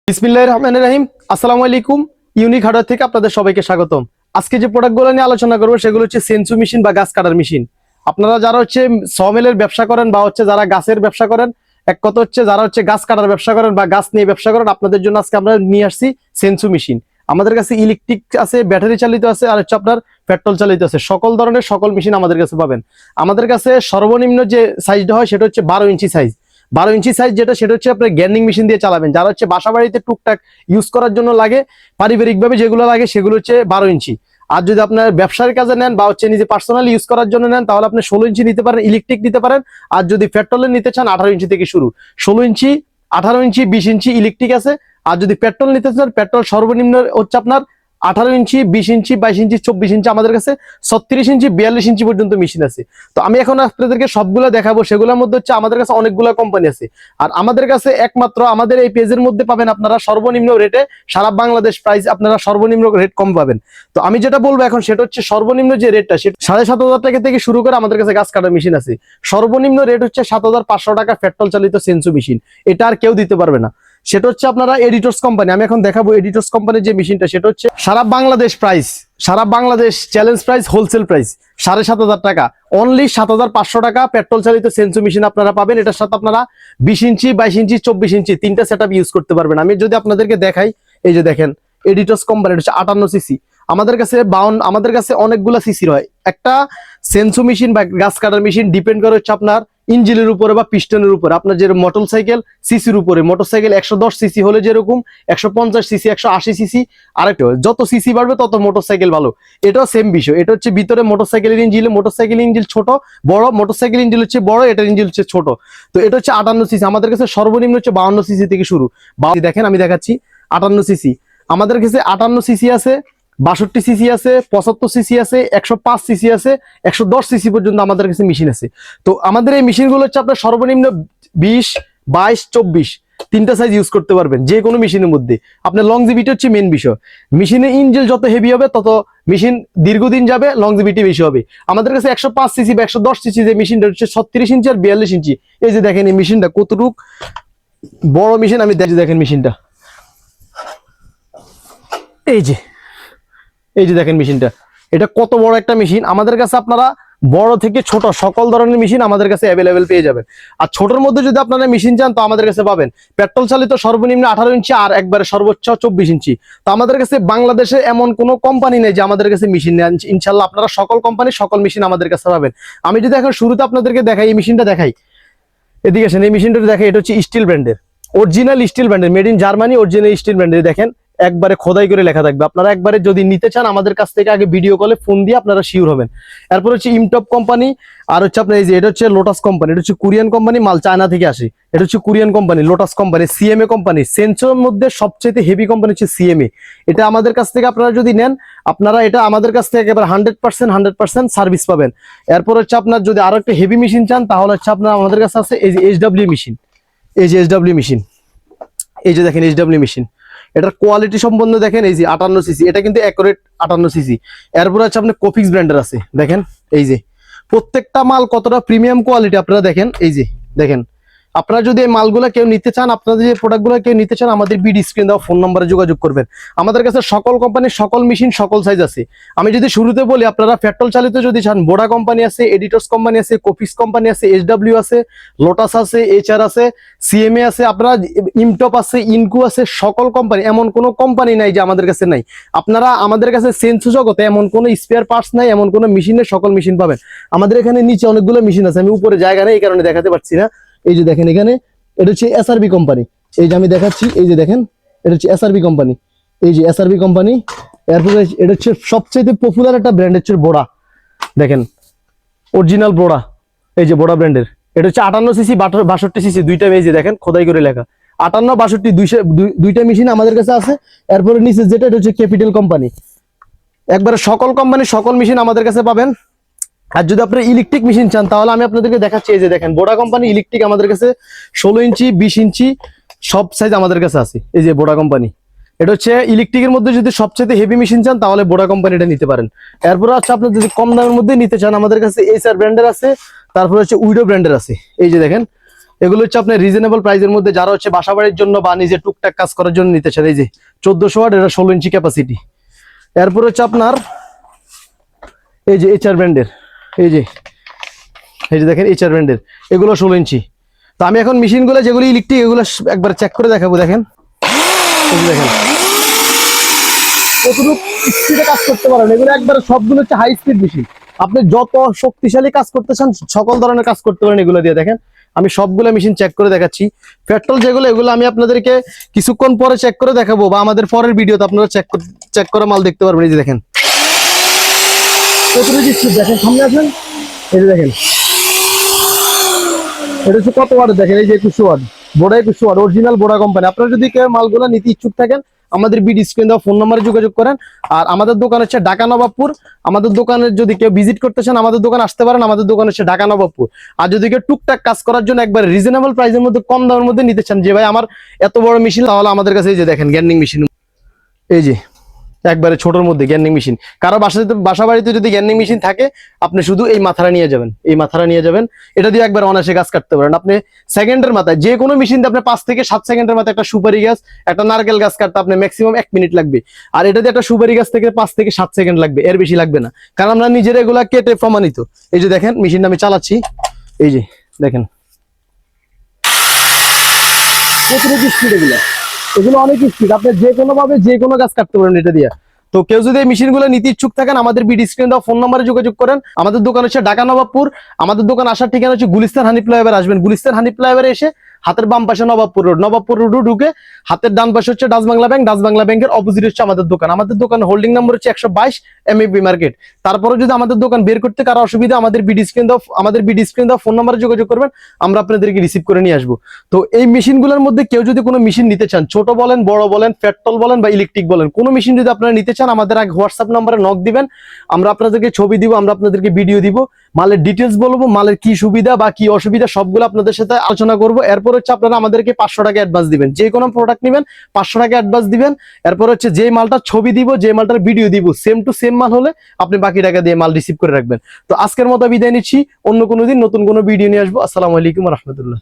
বিসমিল্লাহির রহমানির রহিম। আসসালামু আলাইকুম। ইউনিক হার্ডওয়্যার থেকে আপনাদের সবাইকে স্বাগতম। আজকে যে প্রোডাক্টগুলো নিয়ে আলোচনা করব সেগুলো হচ্ছে সেন্সু মেশিন বা গাছ কাটার মেশিন। আপনারা যারা হচ্ছে সমেলের ব্যবসা করেন বা হচ্ছে যারা গাছের ব্যবসা করেন, এক কথা হচ্ছে যারা হচ্ছে গাছ কাটার ব্যবসা করেন বা গাছ নিয়ে ব্যবসা করেন, আপনাদের জন্য আজকে আমরা নিয়ে আসছি সেন্সু মেশিন। আমাদের কাছে ইলেকট্রিক আছে, ব্যাটারি চালিত আছে, আর হচ্ছে আপনার পেট্রোল চালিত আছে। সকল ধরনের সকল মেশিন আমাদের কাছে পাবেন। আমাদের কাছে সর্বনিম্ন যে সাইজটা হয় সেটা হচ্ছে 12 ইঞ্চি সাইজ। 12 ইঞ্চি সাইজ যেটা, সেটা হচ্ছে আপনার গ্যান্ডিং মেশিন দিয়ে চালাবেন। যারা হচ্ছে বাসা বাড়িতে টুকটাক ইউজ করার জন্য লাগে, পারিবারিকভাবে যেগুলো লাগে সেগুলো হচ্ছে 12 ইঞ্চি। আর যদি আপনার ব্যবসার কাজে নেন বা হচ্ছে নিজে পার্সোনালি ইউজ করার জন্য নেন, তাহলে আপনি 16 ইঞ্চি নিতে পারেন, ইলেকট্রিক নিতে পারেন। আর যদি পেট্রোলের নিতে চান 18 ইঞ্চি থেকে শুরু। 16 ইঞ্চি, 18 ইঞ্চি, 20 ইঞ্চি ইলেকট্রিক আছে। আর যদি পেট্রোল নিতে চান, পেট্রোল সর্বনিম্ন হচ্ছে আপনার 18 ইঞ্চি, 20 ইঞ্চি, 22 ইঞ্চি, 24 ইঞ্চি, আমাদের কাছে 36 ইঞ্চি, 42 ইঞ্চি পর্যন্ত মেশিন আছে। তো আমি এখন আপনাদেরকে সবগুলো দেখাবো। সেগুলোর মধ্যে হচ্ছে আমাদের কাছে অনেকগুলো কোম্পানি আছে। আর আমাদের কাছে একমাত্র আমাদের এই পেজের মধ্যে পাবেন আপনারা সর্বনিম্ন রেটে, সারা বাংলাদেশ প্রাইস আপনারা সর্বনিম্ন রেট কম পাবেন। তো আমি যেটা বলবো এখন সেটা হচ্ছে সর্বনিম্ন যে রেটটা, সেটা 7,500 টাকা থেকে শুরু করে আমাদের কাছে গাছ কাটার মেশিন আছে। সর্বনিম্ন রেট হচ্ছে 7,500 টাকা পেট্রোল চালিত সেন্সু মেশিন। এটা আর কেউ দিতে পারবে না। সেটা হচ্ছে আপনারা এডিটরস কোম্পানি। আমি এখন দেখাবো এডিটরস কোম্পানির যে মেশিনটা, সেটা হচ্ছে সারা বাংলাদেশ প্রাইস, সারা Bangladesh challenge price, wholesale price 7,500 টাকা। অনলি 7,500 টাকা পেট্রোল চালিত সেন্সু মেশিন আপনারা পাবেন। এটার সাথে আপনারা 20 ইঞ্চি, 22 ইঞ্চি, 24 ইঞ্চি তিনটা সেটআপ ইউজ করতে পারবেন। আমি যদি আপনাদেরকে দেখাই, এই যে দেখেন এডিটরস কোম্পানি, এটা হচ্ছে 58 সিসি। আমাদের কাছে 52, আমাদের কাছে অনেকগুলা সিসির হয়। একটা সেন্সু মেশিন বা গাছ কাটার মেশিন ডিপেন্ড করে হচ্ছে আপনার ইঞ্জিনের উপরে বা পিস্টনের উপরে। আপনার যে মোটরসাইকেল সিসির উপরে, মোটরসাইকেল 110 সিসি হলে যেরকম 150 সিসি, 180 সিসি, আরেকটা যত সিসি বাড়বে তত মোটরসাইকেল ভালো। এটাও সেম বিষয়। এটা হচ্ছে ভিতরে মোটরসাইকেলের ইঞ্জিন, মোটরসাইকেল ইঞ্জিন ছোট বড়, মোটরসাইকেল ইঞ্জিন হচ্ছে বড়, এটার ইঞ্জিন হচ্ছে ছোট। তো এটা হচ্ছে 58 সিসি। আমাদের কাছে সর্বনিম্ন হচ্ছে 52 সিসি থেকে শুরু। দেখেন আমি দেখাচ্ছি 58 সিসি। আমাদের কাছে 58 সিসি আছে, 62 সিসি আছে, 75 সিসি আছে, 105 সিসি আছে, 110 সিসি পর্যন্ত আমাদের কাছে মেশিন আছে। তো আমাদের এই মেশিনগুলো হচ্ছে আপনার সর্বনিম্ন 20, 22, 24 তিনটা সাইজ ইউজ করতে পারবেন যে কোনো মেশিনের মধ্যে। আপনার লংজিভিটি হচ্ছে মেন বিষয়। মেশিনের ইঞ্জিন যত হেভি হবে তত মেশিন দীর্ঘদিন যাবে, লংজিভিটি বেশি হবে। আমাদের কাছে 105 সিসি বা 110 সিসি যে মেশিনটা হচ্ছে 36 ইঞ্চি আর 42 ইঞ্চি। এই যে দেখেন এই মেশিনটা কতটুক বড় মেশিন। আমি দেখেন মেশিনটা, এই যে দেখেন মেশিনটা, এটা কত বড় একটা মেশিন। আমাদের কাছে আপনারা বড় থেকে ছোট সকল ধরনের মেশিন আমাদের কাছে অ্যাভেলেবেল পেয়ে যাবেন। আর ছোটর মধ্যে যদি আপনারা মেশিন চান তো আমাদের কাছে পাবেন পেট্রোল চালিত সর্বনিম্ন 18 ইঞ্চি আর একবারে সর্বোচ্চ 24 ইঞ্চি। তো আমাদের কাছে বাংলাদেশে এমন কোনো কোম্পানি নেই যে আমাদের কাছে মেশিন নেন। ইনশাল্লাহ আপনারা সকল কোম্পানি সকল মেশিন আমাদের কাছে পাবেন। আমি যদি এখন শুরুতে আপনাদেরকে দেখাই, এই মেশিনটা দেখাই, এদিকে আসেন, এই মেশিনটা দেখাই। এটা হচ্ছে স্টিল ব্র্যান্ডের, অরিজিনাল স্টিল ব্র্যান্ডের, made in Germany, original still ব্র্যান্ডের। দেখেন একবারে খোদাই করে লেখা থাকবে। আপনারা একবারে যদি নিতে চান আমাদের কাছ থেকে আগে ভিডিও কলে ফোন দিয়ে আপনারা শিওর হবেন। এরপর হচ্ছে ইমটপ কোম্পানি, আর হচ্ছে আপনার এই যে এটা হচ্ছে লোটাস কোম্পানি। এটা হচ্ছে কোরিয়ান কোম্পানি, মাল চায়না থেকে আসে। এটা হচ্ছে Korean company, Lotus company. CMA company, sensor মধ্যে সবচেয়ে হেভি কোম্পানি হচ্ছে সিএমএ। এটা আমাদের কাছ থেকে আপনারা যদি নেন, আপনারা এটা আমাদের কাছ থেকে একেবারে 100% সার্ভিস পাবেন। এরপর হচ্ছে আপনার যদি আরো একটা হেভি মেশিন চান তাহলে হচ্ছে আপনার আমাদের কাছে আছে এই যে এইচডব্লিউ মেশিন। এই যে এইচডব্লিউ মেশিন, এই যে দেখেন এইচডব্লিউ মেশিন। এটার কোয়ালিটি সম্বন্ধে দেখেন, এই যে 58 সিসি, এটা কিন্তু অ্যাকুরেট 58 সিসি। এরপর আছে আপনার কোফিক্স ব্র্যান্ডের আছে। দেখেন এই যে প্রত্যেকটা মাল কতটা প্রিমিয়াম কোয়ালিটি আপনারা দেখেন। এই যে দেখেন, আপনারা যদি এই মালগুলো কেউ নিতে চান, আপনাদের যে প্রোডাক্টগুলো কেউ নিতে চান, আমাদের বিডি স্ক্রিন দেওয়া ফোন নম্বরে যোগাযোগ করবেন। আমাদের কাছে সকল কোম্পানির সকল মেশিন সকল সাইজ আছে। আমি যদি শুরুতে বলি, আপনারা পেট্রোল চালিত যদি চান, বোডা কোম্পানি আছে, এডিটরস কোম্পানি আছে, কোফিক্স কোম্পানি আছে, এইচডব্লিউ আছে, লোটাস আছে, এইচআর আছে, সিএমএ আছে, আপনারা ইমটপ আছে, ইনকু আছে, সকল কোম্পানি। এমন কোনো কোম্পানি নাই যে আমাদের কাছে নাই। আপনারা আমাদের কাছে সেন্সু জগতে এমন কোনো স্পেয়ার পার্টস নাই, এমন কোনো মেশিনের সকল মেশিন পাবেন। আমাদের এখানে নিচে অনেকগুলো মেশিন আছে, আমি উপরে জায়গা নেই এই কারণে দেখাতে পারছি না। এই যে দেখেন এখানে, এটা হচ্ছে এসআরবি কোম্পানি। এই যে আমি দেখাচ্ছি, এই যে দেখেন এটা হচ্ছে এসআরবি কোম্পানি। এই যে এসআরবি কোম্পানি। এরপরে এটা হচ্ছে সবচেয়ে পপুলার একটা ব্র্যান্ড হচ্ছে বোডা। দেখেন অরিজিনাল বোডা, এই যে বোডা ব্র্যান্ডের। এটা হচ্ছে 58 সিসি, 62 সিসি দুইটা। এই যে দেখেন খোদাই করে লেখা 58, 62 দুইটা মেশিন আমাদের কাছে আছে। এরপরে নিচে যেটা, এটা হচ্ছে ক্যাপিটাল কোম্পানি। একবারে সকল কোম্পানি সকল মেশিন আমাদের কাছে পাবেন। আর যদি আপনারা ইলেকট্রিক মেশিন চান তাহলে আমি আপনাদেরকে দেখাচ্ছি। এই যে দেখেন বোডা কোম্পানি ইলেকট্রিক আমাদের কাছে 16 ইঞ্চি, 20 ইঞ্চি সব সাইজ আমাদের কাছে আছে। এই যে বোডা কোম্পানি, এটা হচ্ছে ইলেকট্রিকের মধ্যে যদি সবচেয়ে হেভি মেশিন চান তাহলে বোডা কোম্পানিটা নিতে পারেন। এরপর আছে আপনার যদি কম দামের মধ্যে নিতে চান, আমাদের কাছে এইচআর ব্র্যান্ডের আছে, তারপর হচ্ছে উইডো ব্র্যান্ডের আছে। এই যে দেখেন এগুলো হচ্ছে আপনার রিজনেবল প্রাইসের মধ্যে, যারা হচ্ছে বাসা বাড়ির জন্য বা নিজে টুকটাক কাজ করার জন্য নিতে চান। এই যে 1400 ওয়াট, এটা 16 ইঞ্চি ক্যাপাসিটি। এরপর হচ্ছে আপনার এই যে এইচআর ব্র্যান্ডের, এই যে দেখেন এইচআর ব্র্যান্ডের, এগুলো 16 ইঞ্চি। তো আমি এখন মেশিনগুলো যেগুলো ইলেকট্রিক এগুলো একবার চেক করে দেখাবো। দেখেন দেখেন কতটুকু স্পিডে কাজ করতে পারেন। এগুলো একবারে সবগুলো হচ্ছে হাই স্পিড মেশিন। আপনি যত শক্তিশালী কাজ করতে চান সকল ধরনের কাজ করতে পারেন এগুলো দিয়ে। দেখেন আমি সবগুলো মেশিন চেক করে দেখাচ্ছি। পেট্রোল যেগুলো এগুলো আমি আপনাদেরকে কিছুক্ষণ পরে চেক করে দেখাবো, বা আমাদের পরের ভিডিওতে আপনারা চেক করে মাল দেখতে পারবেন। এই যে দেখেন কতটুকু স্পিড, দেখেন সামনে আসেন, এই যে দেখেন এটা হচ্ছে কত ওয়াট, দেখেন এই যে 2100 ওয়াট, বোড়া 2100 ওয়াট, অরিজিনাল বোড়া কোম্পানি। আপনারা যদি কেউ মালগুলো নিতে ইচ্ছুক থাকেন আমাদের বিডি স্ক্রিন দেওয়া ফোন নাম্বারে যোগাযোগ করেন। আর আমাদের দোকান হচ্ছে ঢাকা নবাবপুর। আমাদের দোকানে যদি কেউ ভিজিট করতে চান আমাদের দোকান আসতে পারেন। আমাদের দোকান হচ্ছে ঢাকা নবাবপুর। আর যদি কেউ টুকটাক কাজ করার জন্য একবার রিজনেবল প্রাইসের মধ্যে কম দামের মধ্যে নিতে চান, যে ভাই আমার এত বড় মেশিন, তাহলে আমাদের কাছে এই যে দেখেন গ্যান্ডিং মেশিন, এই যে একবারে ছোটর মধ্যে গ্যান্ডিং মেশিন। কারো বাসা বাড়িতে যদি গ্যান্ডিং মেশিন থাকে আপনি শুধু এই মাথাটা নিয়ে যাবেন, এই মাথাটা নিয়ে যাবেন, এটা দিয়ে একবার অনায়াসে গাছ কাটতে পারেন। আপনি সেকেন্ডের মাথায় যে কোনো মেশিন দিয়ে আপনি 5 থেকে 7 সেকেন্ডের মাথায় একটা সুপারি গাছ, একটা নারকেল গাছ কাটতে আপনি ম্যাক্সিমাম 1 মিনিট লাগবে। আর এটা দিয়ে একটা সুপারি গাছ থেকে 5 থেকে 7 সেকেন্ড লাগবে, এর বেশি লাগবে না, কারণ আমরা নিজেরা এগুলা কেটে প্রমাণিত। এই যে দেখেন মেশিনটা আমি চালাচ্ছি, এই যে দেখেন কতটুকু স্পিড, এগুলো অনেক স্পিড। আপনি যে কোনো ভাবে যে কোনো গাছ কাটতে পারেন এটা দিয়ে। তো কেউ যদি এই মেশিনগুলো নিতে ইচ্ছুক থাকেন আমাদের বিডি স্ক্রিন দেওয়া ফোন নাম্বারে যোগাযোগ করেন। আমাদের দোকান হচ্ছে ঢাকা নবাবপুর। আমাদের দোকান আসার ঠিকানা হচ্ছে গুলিস্তান হানি ফ্লাইওভার আসবেন। গুলিস্তান হানি ফ্লাইওভারে এসে হাতের বাম পাশে নবাবপুর রোড, নবাবপুর রোড ঢুকে হাতের ডান পাশে হচ্ছে Dutch Bangla bank, Dutch Bangla ব্যাংকের অপোজিট হচ্ছে আমাদের দোকান। আমাদের দোকান হোল্ডিং নাম্বার হচ্ছে 122 এমএবি মার্কেট। তারপরে যদি আমাদের দোকান বের করতে কারো অসুবিধা আমাদের বিডি স্ক্রিন দাও ফোন নাম্বারে যোগাযোগ করবেন, আমরা আপনাদেরকে রিসিভ করে নিয়ে আসবো। তো এই মেশিনগুলোর মধ্যে কেউ যদি কোনো মেশিন নিতে চান, ছোট বলেন বড় বলেন, পেট্রোল বলেন বা ইলেকট্রিক বলেন, কোনো মেশিন যদি আপনারা নিতে চান আমাদের আগে হোয়াটসঅ্যাপ নাম্বারে নক দিবেন, আমরা আপনাদেরকে ছবি দিব, আমরা আপনাদেরকে ভিডিও দিব, মালের ডিটেলস বলবো, মালের কি সুবিধা বা কি অসুবিধা সবগুলো আপনাদের সাথে আলোচনা করবো। এরপর হচ্ছে আপনারা আমাদেরকে 500 টাকা অ্যাডভান্স দিবেন। যে কোনো প্রোডাক্ট নেবেন 500 টাকা অ্যাডভান্স দিবেন। এরপর হচ্ছে যে মালটার ছবি দিব, যে মালটার ভিডিও দিব, সেম টু সেম মাল হলে আপনি বাকি টাকা দিয়ে মাল রিসিভ করে রাখবেন। তো আজকের মতো বিদায় নিচ্ছি, অন্য কোনো দিন নতুন কোনো ভিডিও নিয়ে আসবো। আসসালামু আলাইকুম ওয়া রাহমাতুল্লাহ।